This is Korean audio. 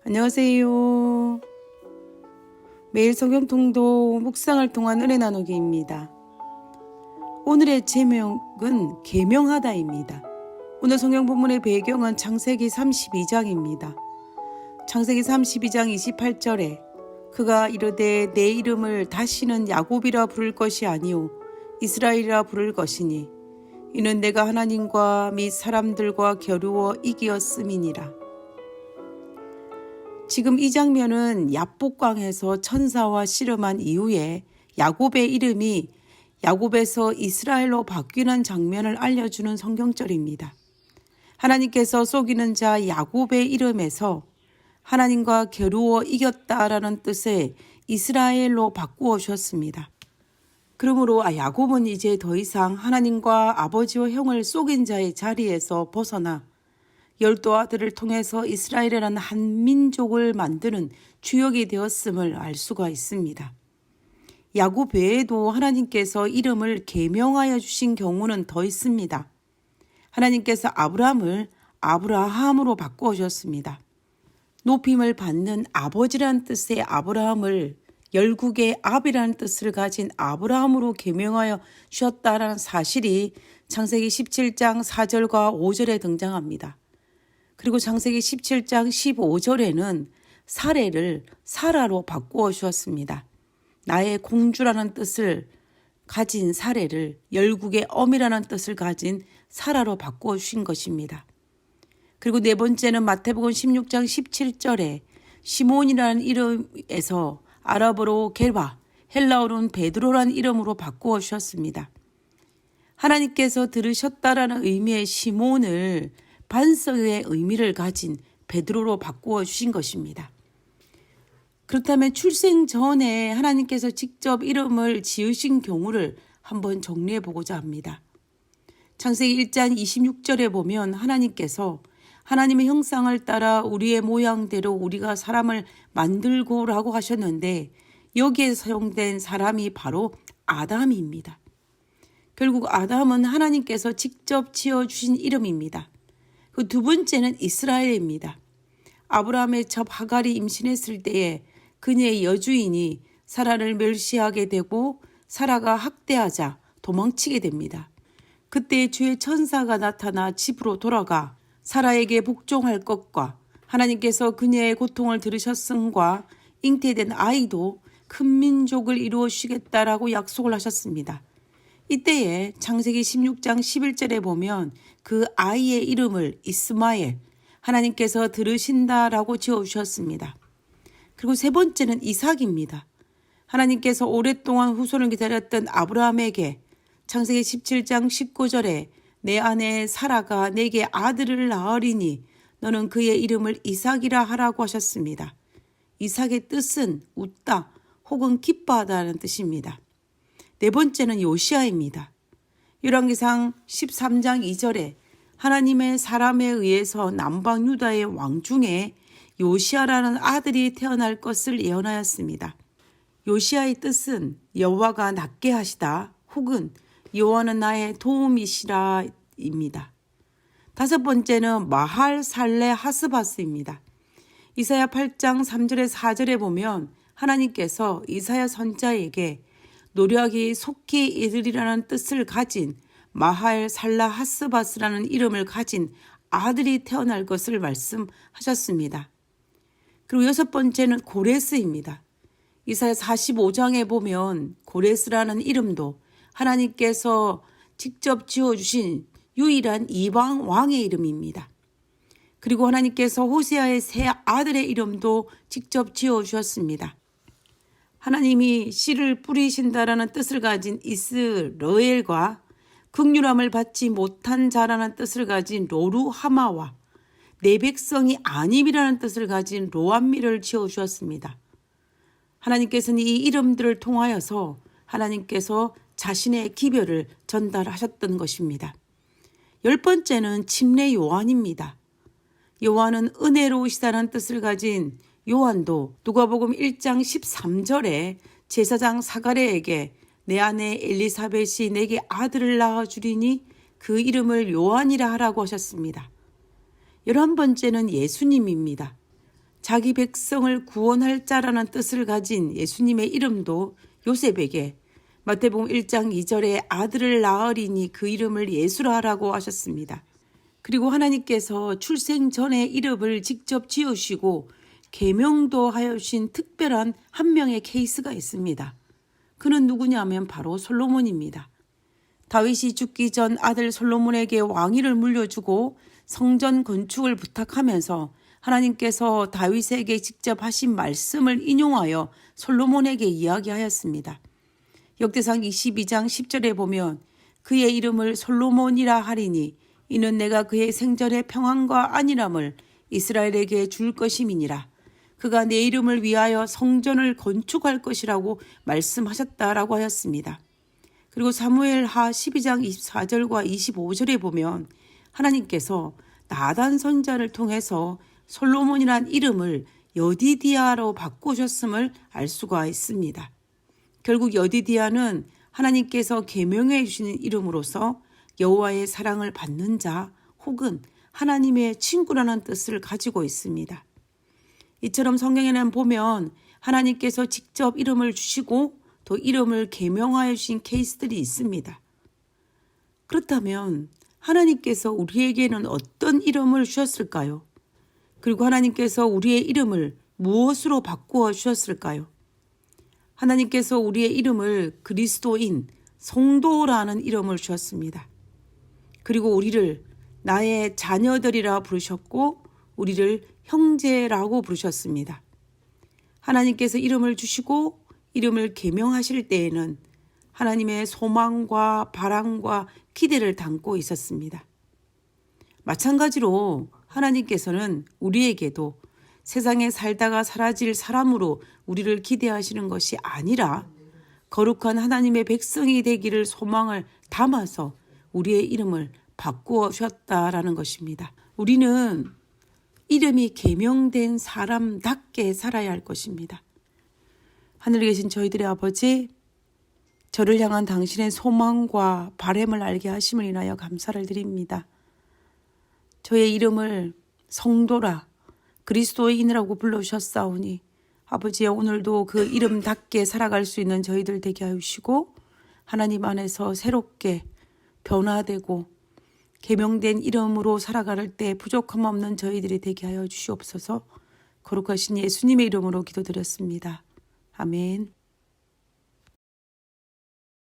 안녕하세요. 매일 성경 통독 묵상을 통한 은혜 나누기입니다. 오늘의 제목은 계명하다입니다. 오늘 성경 본문의 배경은 창세기 32장입니다. 창세기 32장 28절에 그가 이르되 내 이름을 다시는 야곱이라 부를 것이 아니요 이스라엘이라 부를 것이니 이는 내가 하나님과 및 사람들과 겨루어 이기었음이니라. 지금 이 장면은 야복강에서 천사와 씨름한 이후에 야곱의 이름이 야곱에서 이스라엘로 바뀌는 장면을 알려주는 성경절입니다. 하나님께서 속이는 자 야곱의 이름에서 하나님과 겨루어 이겼다라는 뜻의 이스라엘로 바꾸어 주셨습니다. 그러므로 야곱은 이제 더 이상 하나님과 아버지와 형을 속인 자의 자리에서 벗어나 12 아들을 통해서 이스라엘이라는 한 민족을 만드는 주역이 되었음을 알 수가 있습니다. 야곱 외에도 하나님께서 이름을 계명하여 주신 경우는 더 있습니다. 하나님께서 아브라함을 아브라함으로 바꾸어 주셨습니다. 높임을 받는 아버지라는 뜻의 아브라함을 열국의 압이라는 뜻을 가진 아브라함으로 계명하여 주셨다라는 사실이 창세기 17장 4절과 5절에 등장합니다. 그리고 창세기 17장 15절에는 사례를 사라로 바꾸어 주었습니다. 나의 공주라는 뜻을 가진 사례를 열국의 엄이라는 뜻을 가진 사라로 바꾸어 주신 것입니다. 그리고 네 번째는 마태복음 16장 17절에 시몬이라는 이름에서 아랍어로 게바, 헬라어로는 베드로라는 이름으로 바꾸어 주셨습니다. 하나님께서 들으셨다라는 의미의 시몬을 반석의 의미를 가진 베드로로 바꾸어 주신 것입니다. 그렇다면 출생 전에 하나님께서 직접 이름을 지으신 경우를 한번 정리해 보고자 합니다. 창세기 1장 26절에 보면 하나님께서 하나님의 형상을 따라 우리의 모양대로 우리가 사람을 만들고라고 하셨는데 여기에 사용된 사람이 바로 아담입니다. 결국 아담은 하나님께서 직접 지어주신 이름입니다. 그 두 번째는 이스라엘입니다. 아브라함의 첩 하갈이 임신했을 때에 그녀의 여주인이 사라를 멸시하게 되고 사라가 학대하자 도망치게 됩니다. 그때 주의 천사가 나타나 집으로 돌아가 사라에게 복종할 것과 하나님께서 그녀의 고통을 들으셨음과 잉태된 아이도 큰 민족을 이루어 주시겠다라고 약속을 하셨습니다. 이때에 창세기 16장 11절에 보면 그 아이의 이름을 이스마엘, 하나님께서 들으신다라고 지어주셨습니다. 그리고 세 번째는 이삭입니다. 하나님께서 오랫동안 후손을 기다렸던 아브라함에게 창세기 17장 19절에 내 아내 사라가 내게 아들을 낳으리니 너는 그의 이름을 이삭이라 하라고 하셨습니다. 이삭의 뜻은 웃다 혹은 기뻐하다는 뜻입니다. 네 번째는 요시아입니다. 열왕기상 13장 2절에 하나님의 사람에 의해서 남방 유다의 왕 중에 요시아라는 아들이 태어날 것을 예언하였습니다. 요시아의 뜻은 여호와가 낫게 하시다 혹은 여호와는 나의 도움이시라 입니다. 다섯 번째는 마할 살레 하스바스입니다. 이사야 8장 3절에 4절에 보면 하나님께서 이사야 선자에게 노력이 속히 이르리라는 뜻을 가진 마할 살라 하스바스라는 이름을 가진 아들이 태어날 것을 말씀하셨습니다. 그리고 여섯 번째는 고레스입니다. 이사야 45장에 보면 고레스라는 이름도 하나님께서 직접 지어주신 유일한 이방 왕의 이름입니다. 그리고 하나님께서 호세아의 세 아들의 이름도 직접 지어주셨습니다. 하나님이 씨를 뿌리신다라는 뜻을 가진 이스라엘과 긍휼함을 받지 못한 자라는 뜻을 가진 로루하마와 내 백성이 아님이라는 뜻을 가진 로암미를 지어주셨습니다. 하나님께서는 이 이름들을 통하여서 하나님께서 자신의 기별을 전달하셨던 것입니다. 열 번째는 침례 요한입니다. 요한은 은혜로우시다는 뜻을 가진 요한도 누가복음 1장 13절에 제사장 사가랴에게 내 아내 엘리사벳이 내게 아들을 낳아주리니 그 이름을 요한이라 하라고 하셨습니다. 11번째는 예수님입니다. 자기 백성을 구원할 자라는 뜻을 가진 예수님의 이름도 요셉에게 마태복음 1장 2절에 아들을 낳으리니 그 이름을 예수라 하라고 하셨습니다. 그리고 하나님께서 출생 전에 이름을 직접 지으시고 계명도 하여 주신 특별한 한 명의 케이스가 있습니다. 그는 누구냐면 바로 솔로몬입니다. 다윗이 죽기 전 아들 솔로몬에게 왕위를 물려주고 성전 건축을 부탁하면서 하나님께서 다윗에게 직접 하신 말씀을 인용하여 솔로몬에게 이야기하였습니다. 역대상 22장 10절에 보면 그의 이름을 솔로몬이라 하리니 이는 내가 그의 생전에 평안과 안일함을 이스라엘에게 줄 것임이니라. 그가 내 이름을 위하여 성전을 건축할 것이라고 말씀하셨다라고 하였습니다. 그리고 사무엘하 12장 24절과 25절에 보면 하나님께서 나단 선지자를 통해서 솔로몬이란 이름을 여디디아로 바꾸셨음을 알 수가 있습니다. 결국 여디디아는 하나님께서 계명해 주시는 이름으로서 여호와의 사랑을 받는 자 혹은 하나님의 친구라는 뜻을 가지고 있습니다. 이처럼 성경에는 보면 하나님께서 직접 이름을 주시고 또 이름을 계명하여 주신 케이스들이 있습니다. 그렇다면 하나님께서 우리에게는 어떤 이름을 주셨을까요? 그리고 하나님께서 우리의 이름을 무엇으로 바꾸어 주셨을까요? 하나님께서 우리의 이름을 그리스도인, 성도라는 이름을 주셨습니다. 그리고 우리를 나의 자녀들이라 부르셨고 우리를 형제라고 부르셨습니다. 하나님께서 이름을 주시고 이름을 계명하실 때에는 하나님의 소망과 바람과 기대를 담고 있었습니다. 마찬가지로 하나님께서는 우리에게도 세상에 살다가 사라질 사람으로 우리를 기대하시는 것이 아니라 거룩한 하나님의 백성이 되기를 소망을 담아서 우리의 이름을 바꾸어 주셨다라는 것입니다. 우리는 이름이 계명된 사람답게 살아야 할 것입니다. 하늘에 계신 저희들의 아버지, 저를 향한 당신의 소망과 바람을 알게 하심을 인하여 감사를 드립니다. 저의 이름을 성도라 그리스도인이라고 불러주셨사오니 아버지여 오늘도 그 이름답게 살아갈 수 있는 저희들 되게 하시고 하나님 안에서 새롭게 변화되고 계명된 이름으로 살아갈 때 부족함 없는 저희들이 되게 하여 주시옵소서. 거룩하신 예수님의 이름으로 기도드렸습니다. 아멘.